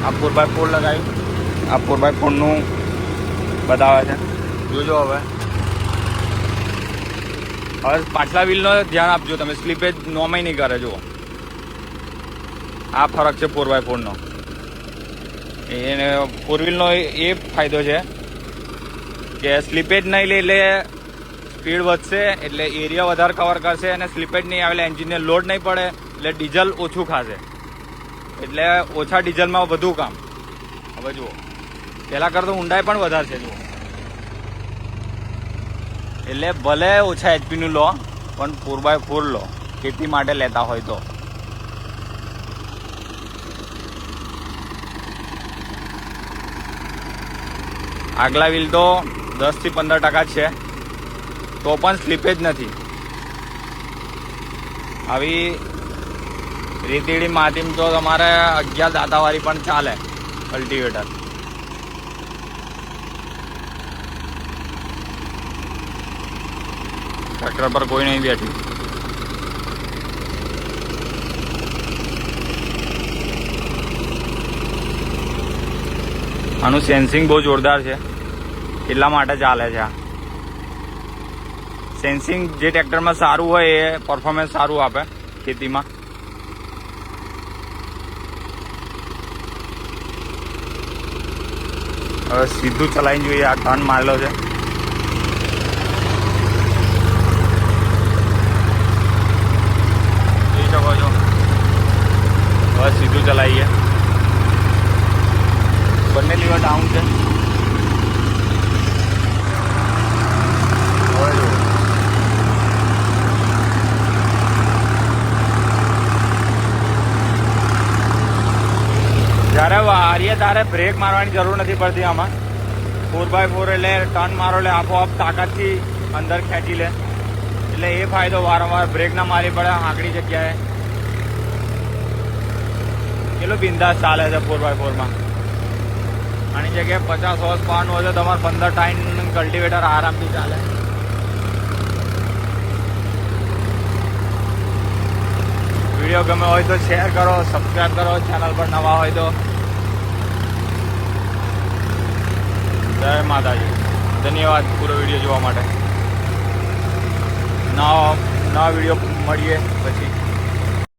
આ 4x4 લગાવ્યું, આ 4x4નું બતાવે છે, જોજો. હવે પાછલા વ્હીલનો ધ્યાન આપજો તમે, સ્લીપેજ નોમાય નહીં કરે. જુઓ આ ફરક છે 4x4નો. એને 4 વ્હીલનો એ ફાયદો છે કે સ્લીપેજ નહીં લે એટલે સ્પીડ વધશે, એટલે એરિયા વધારે કવર કરશે, અને સ્લીપેજ નહીં આવે એટલે એન્જિનને લોડ નહીં પડે, એટલે ડીઝલ ઓછું ખાશે, એટલે ઓછા ડીઝલમાં વધુ કામ. હવે જુઓ પહેલાં કરતાં ઊંડાઈ પણ વધારે છે. જુઓ એટલે ભલે ઓછા એચપીનું લો પણ 4x4 લો ખેતી માટે લેતા હોય તો. આગલા વ્હીલ તો 10 થી 15% જ છે, તો પણ સ્લીપેજ નથી. આવી રેતીડી માટીમાં તો તમારે 11 દાંતાવાળી પણ ચાલે કલ્ટિવેટર. ટ્રેક્ટર પર કોઈ નહીં બેઠ્યું. આનું સેન્સિંગ બહુ જોરદાર છે, એટલા માટે ચાલે છે. આ સેન્સિંગ જે ટ્રેક્ટરમાં સારું હોય એ પરફોર્મન્સ સારું આપે ખેતીમાં. હવે સીધું ચલાવીને જોઈએ. આ ટર્ન મારેલો છે, જોઈ શકો છો. હવે સીધું ચલાવીએ. બંને લીવર ડાઉન છે. જ્યારે વારીએ તારે બ્રેક મારવાની જરૂર નથી પડતી આમાં. 4x4 એટલે ટર્ન મારો એટલે આપોઆપ તાકાતથી અંદર ખેંચી લે, એટલે એ ફાયદો. વારંવાર બ્રેક ના મારી પડે આંકડી જગ્યાએ. કેટલું બિંદાસ ચાલે છે 4x4માં. આની જગ્યાએ 50 હોર્સ પાવરનું હોય તો તમારે 15 ટાઈમ કલ્ટિવેટર આરામથી ચાલે. વિડીયો ગમે હોય તો શેર કરો, સબસ્ક્રાઈબ કરો, ચેનલ પર નવા હોય તો. જય માતાજી. ધન્યવાદ પૂરો વિડીયો જોવા માટે. નવા વિડીયો મળીએ પછી.